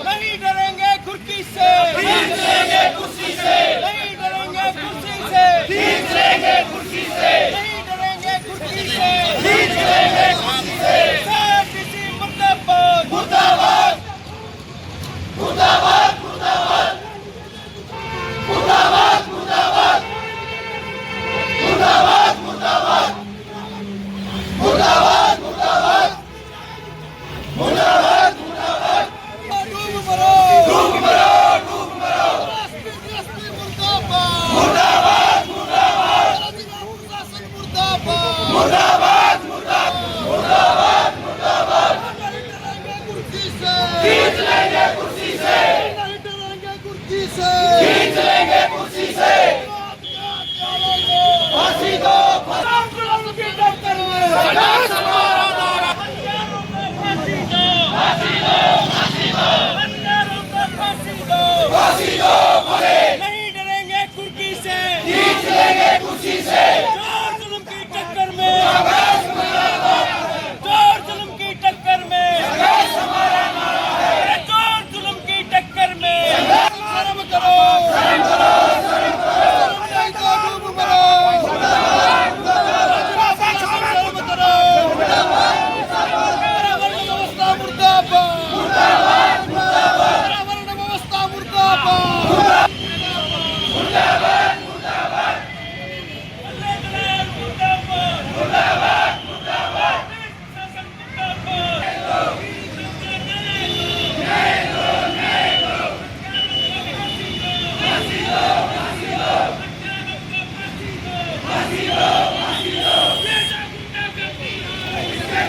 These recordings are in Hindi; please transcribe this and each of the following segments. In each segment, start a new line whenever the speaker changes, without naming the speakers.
नहीं डरेंगे कुर्सी से, नहीं डरेंगे कुर्सी से, नहीं डरेंगे कुर्सी से, नहीं डरेंगे कुर्सी से, नहीं डरेंगे कुर्सी से, नहीं डरेंगे कुर्सी से। आरटीसी मुर्दाबाद, मुर्दाबाद, मुर्दाबाद, मुर्दाबाद, मुर्दाबाद, मुर्दाबाद, मुर्दाबाद, मुर्दाबाद, मुर्दाबाद, मुर्दाबाद, मुर्दाबाद, मुर्दाबाद। डूब मरो, डूब मरो, डूब मरो। मुर्दाबाद, मुर्दाबाद, मुर्दाबाद, मुर्दाबाद, मुर्दाबाद, मुर्दाबाद। खींच लेंगे कुर्सी से, नहीं डरेंगे कुर्सी से, खींच लेंगे कुर्सी से। फांसी दो, फांसी के दफ्तर में संघर्ष हमारा नारा। फांसी दो, फांसी दो, फांसी दो, फांसी दो, फांसी दो, मरे नहीं डरेंगे कुर्सी से, खींच लेंगे कुर्सी से। जोर जुल्म की टक्कर में संघर्ष हमारा नारा है, जोर जुल्म की टक्कर में संघर्ष हमारा नारा है, जोर जुल्म की टक्कर में शर्म करो, शर्म करो, शर्म करो, नहीं तो डूब मरो। मुर्दाबाद, मुर्दाबाद, शर्म करो, मुर्दाबाद, पर्यावरण व्यवस्था मुर्दाबाद, मुर्दाबाद, मुर्दाबाद, पर्यावरण व्यवस्था मुर्दाबाद, मुर्दाबाद, मुर्दाबाद,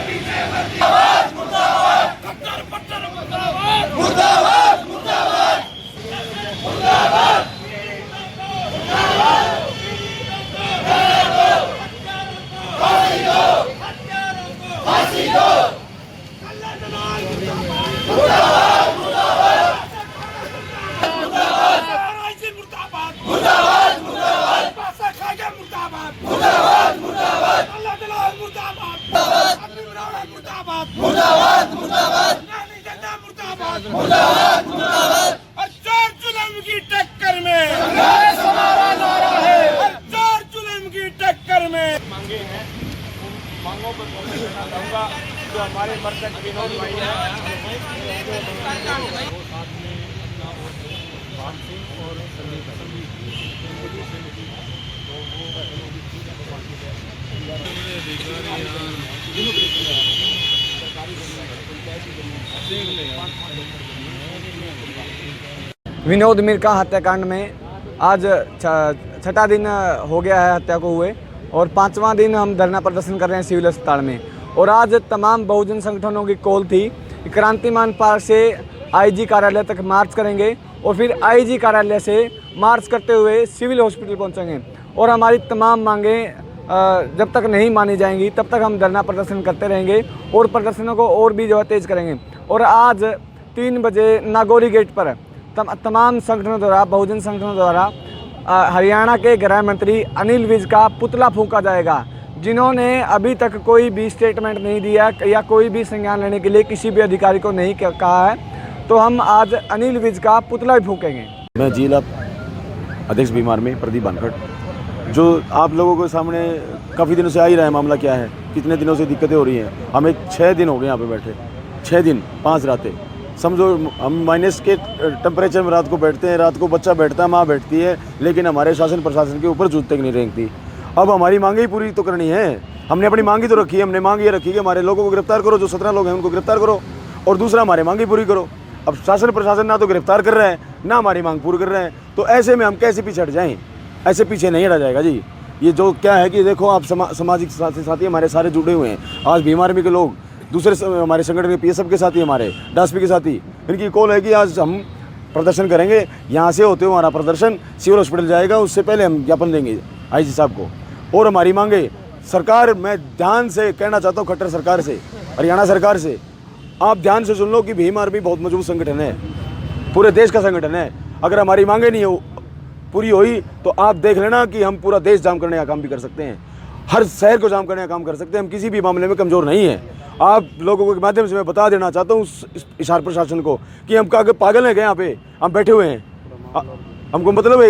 मुर्दाबाद, मुर्दाबाद, कट्टर पट्टर मुर्दाबाद, मुर्दाबाद, मुर्दाबाद, मुर्दाबाद, फांसी दो, फांसी दो, मुर्दाबाद, मुर्दाबाद, मुर्दाबाद, मुर्दाबाद, मुर्दाबाद, मुर्दाबाद, पासा खाएगा मुर्दाबाद, मुर्दाबाद, मुर्दाबाद, अल्लाह दलाल मुर्दाबाद, मुर्दाबाद, मुर्दाबाद, मुर्दाबाद, नानी दादा मुर्दाबाद, मुर्दाबाद, मुर्दाबाद। जोर जुल्म की टक्कर में संघर्ष हमारा नारा है, जोर जुल्म की टक्कर में।
मांगे हैं उन मांगों पर बोलना चाहूँगा। जो हमारे मरकज विनोद भाई हैं, वो साथ में अपना भान सिंह और संदीप
विनोद मीर हत्याकांड में आज छठा दिन हो गया है हत्या को हुए और 5वां दिन हम धरना प्रदर्शन कर रहे हैं सिविल अस्पताल में। और आज तमाम बहुजन संगठनों की कॉल थी कि क्रांतिमान पार्क से आईजी कार्यालय तक मार्च करेंगे और फिर आईजी कार्यालय से मार्च करते हुए सिविल हॉस्पिटल पहुंचेंगे। और हमारी तमाम मांगें जब तक नहीं मानी जाएंगी तब तक हम धरना प्रदर्शन करते रहेंगे और प्रदर्शनों को और भी जो है तेज़ करेंगे। और आज 3 बजे नागौरी गेट पर तमाम संगठनों द्वारा, बहुजन संगठनों द्वारा हरियाणा के गृह मंत्री अनिल विज का पुतला फूंका जाएगा, जिन्होंने अभी तक कोई भी स्टेटमेंट नहीं दिया या कोई भी संज्ञान लेने के लिए किसी भी अधिकारी को नहीं कहा है। तो हम आज अनिल विज का पुतला भी फूंकेंगे।
मैं जिला अध्यक्ष बीमार में प्रदीप बानखट, जो आप लोगों के सामने काफ़ी दिनों से आ ही रहा है मामला क्या है, कितने दिनों से दिक्कतें हो रही हैं। हमें 6 दिन हो गए यहाँ पे बैठे, 6 दिन 5 रातें, समझो हम माइनस के टेम्परेचर में रात को बैठते हैं, रात को बच्चा बैठता है, माँ बैठती है, लेकिन हमारे शासन प्रशासन के ऊपर जूते नहीं रेंगती। अब हमारी मांगे ही पूरी तो करनी है। हमने अपनी मांगी तो रखी है, हमने मांग ये रखी कि हमारे लोगों को गिरफ्तार करो, जो 17 लोग हैं उनको गिरफ्तार करो, और दूसरा हमारी मांगी पूरी करो। अब शासन प्रशासन ना तो गिरफ्तार कर रहे हैं, ना हमारी मांग पूरी कर रहे हैं, तो ऐसे में हम कैसे पीछे हट जाएँ? ऐसे पीछे नहीं हटा जाएगा जी। ये जो क्या है कि देखो आप सामाजिक साथी हमारे सारे जुड़े हुए हैं। आज भीम आर्मी के लोग दूसरे हमारे संगठन के पीएसएफ के साथी, हमारे डासपी के साथी, इनकी कॉल है कि आज हम प्रदर्शन करेंगे। यहाँ से होते हुए हमारा प्रदर्शन सिविल हॉस्पिटल जाएगा, उससे पहले हम ज्ञापन देंगे आईजी साहब को। और हमारी मांगे सरकार, मैं ध्यान से कहना चाहता हूँ खट्टर सरकार से, हरियाणा सरकार से, आप ध्यान से सुन लो कि भीम आर्मी बहुत मजबूत संगठन है, पूरे देश का संगठन है। अगर हमारी मांगे नहीं हो पूरी हुई तो आप देख लेना कि हम पूरा देश जाम करने का काम भी कर सकते हैं, हर शहर को जाम करने का काम कर सकते हैं। हम किसी भी मामले में कमज़ोर नहीं हैं। आप लोगों के माध्यम से मैं बता देना चाहता हूँ इशार प्रशासन को कि हम पागल हैं क्या, यहाँ पे हम बैठे हुए हैं, हमको मतलब है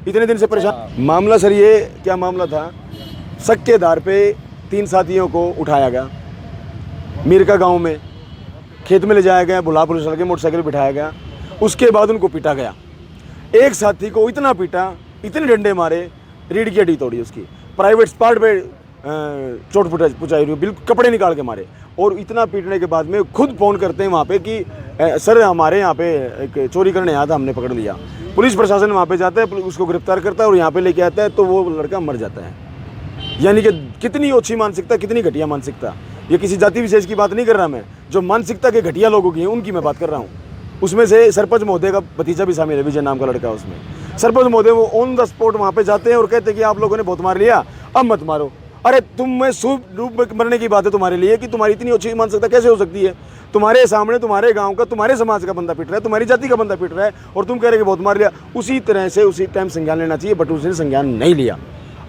इतने दिन से परेशान। मामला सर ये क्या मामला था, शक के आधार पे 3 साथियों को उठाया गया, मीरका गांव में खेत में ले जाया गया, बुला पुलिस के मोटरसाइकिल बिठाया गया, उसके बाद उनको पीटा गया। एक साथी को इतना पीटा, इतने डंडे मारे, रीढ़ की हड्डी तोड़ी, उसकी प्राइवेट स्पॉट पे चोट पहुँचाई, बिल्कुल कपड़े निकाल के मारे। और इतना पीटने के बाद में खुद फ़ोन करते हैं वहाँ पे कि सर हमारे यहाँ पे एक चोरी करने आया था, हमने पकड़ लिया। पुलिस प्रशासन वहाँ पे जाता है, उसको गिरफ्तार करता है और यहाँ पे लेके आता है, तो वो लड़का मर जाता है। यानी कि कितनी ओछी मानसिकता, कितनी घटिया मानसिकता। ये किसी जाति विशेष की बात नहीं कर रहा मैं, जो मानसिकता के घटिया लोगों की है उनकी मैं बात कर रहा हूँ। उसमें से सरपंच महोदय का भतीजा भी शामिल है, विजय नाम का लड़का। उसमें सरपंच महोदय वो ऑन द स्पॉट वहाँ पे जाते हैं और कहते हैं कि आप लोगों ने बहुत मार लिया, अब मत मारो। अरे तुम्हें सूप डूब मरने की बात है तुम्हारे लिए कि तुम्हारी इतनी अच्छी मानसिकता कैसे हो सकती है? तुम्हारे सामने तुम्हारे गांव का, तुम्हारे समाज का बंदा पिट रहा है, तुम्हारी जाति का बंदा पिट रहा है और तुम कह रहे कि बहुत मार लिया। उसी तरह से उसी टाइम संज्ञान लेना चाहिए, बट उसने संज्ञान नहीं लिया।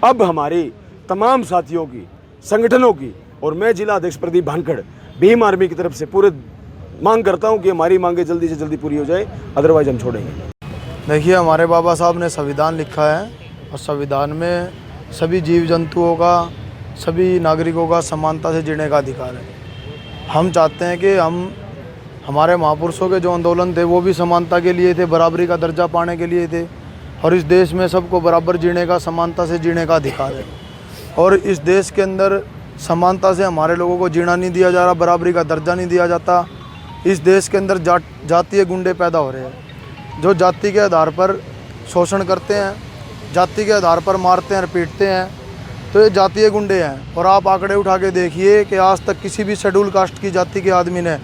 अब हमारी तमाम साथियों की, संगठनों की, और मैं जिला अध्यक्ष प्रदीप भानखड़ भीम आर्मी की तरफ से पूरे मांग करता हूँ कि हमारी मांगे जल्दी से जल्दी पूरी हो जाए, अदरवाइज हम छोड़ेंगे।
देखिए, हमारे बाबा साहब ने संविधान लिखा है और संविधान में सभी जीव जंतुओं का, सभी नागरिकों का समानता से जीने का अधिकार है। हम चाहते हैं कि हमारे महापुरुषों के जो आंदोलन थे वो भी समानता के लिए थे, बराबरी का दर्जा पाने के लिए थे। और इस देश में सबको बराबर जीने का, समानता से जीने का अधिकार है। और इस देश के अंदर समानता से हमारे लोगों को जीना नहीं दिया जा रहा, बराबरी का दर्जा नहीं दिया जाता। इस देश के अंदर जातीय गुंडे पैदा हो रहे हैं, जो जाति के आधार पर शोषण करते हैं, जाति के आधार पर मारते हैं, पीटते हैं। तो ये जातीय गुंडे हैं। और आप आंकड़े उठा के देखिए कि आज तक किसी भी शेड्यूल कास्ट की जाति के आदमी ने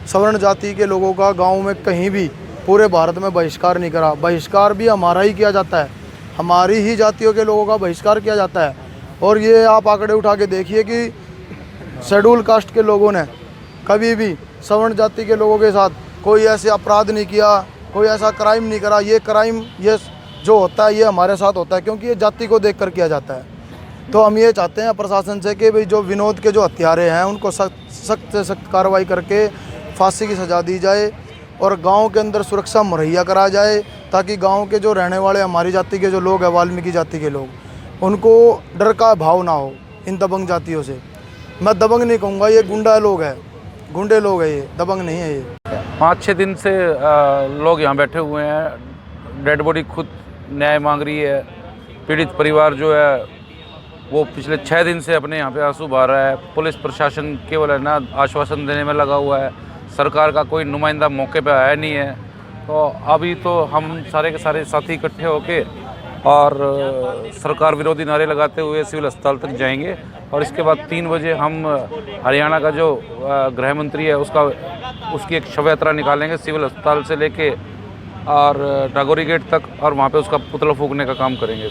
सवर्ण जाति के लोगों का गांव में कहीं भी पूरे भारत में बहिष्कार नहीं करा। बहिष्कार भी हमारा ही किया जाता है, हमारी ही जातियों के लोगों का बहिष्कार किया जाता है। और ये आप आंकड़े उठा के देखिए कि शेड्यूल कास्ट के लोगों ने कभी भी सवर्ण जाति के लोगों के साथ कोई ऐसे अपराध नहीं किया, कोई ऐसा क्राइम नहीं करा। ये क्राइम, ये जो होता है, ये हमारे साथ होता है क्योंकि ये जाति को देखकर किया जाता है। तो हम ये चाहते हैं प्रशासन से कि भाई जो विनोद के जो हत्यारे हैं उनको सख्त से सख्त कार्रवाई करके फांसी की सज़ा दी जाए और गांव के अंदर सुरक्षा मुहैया करा जाए, ताकि गांव के जो रहने वाले हमारी जाति के जो लोग हैं, वाल्मीकि जाति के लोग, उनको डर का भाव ना हो इन दबंग जातियों से। मैं दबंग नहीं कहूँगा, ये गुंडा लोग हैं, गुंडे लोग हैं, ये दबंग नहीं है। ये
5-6 दिन से लोग यहाँ बैठे हुए हैं, डेड बॉडी खुद न्याय मांग रही है। पीड़ित परिवार जो है वो पिछले 6 दिन से अपने यहाँ पे आंसू बहा रहा है। पुलिस प्रशासन केवल है ना आश्वासन देने में लगा हुआ है, सरकार का कोई नुमाइंदा मौके पे आया नहीं है। तो अभी तो हम सारे के सारे साथी इकट्ठे होके और सरकार विरोधी नारे लगाते हुए सिविल अस्पताल तक जाएंगे और इसके बाद 3 बजे हम हरियाणा का जो गृह मंत्री है उसकी एक शव यात्रा निकालेंगे सिविल अस्पताल से लेके और टागोरी गेट तक, और वहाँ पे उसका पुतला फूंकने का काम करेंगे।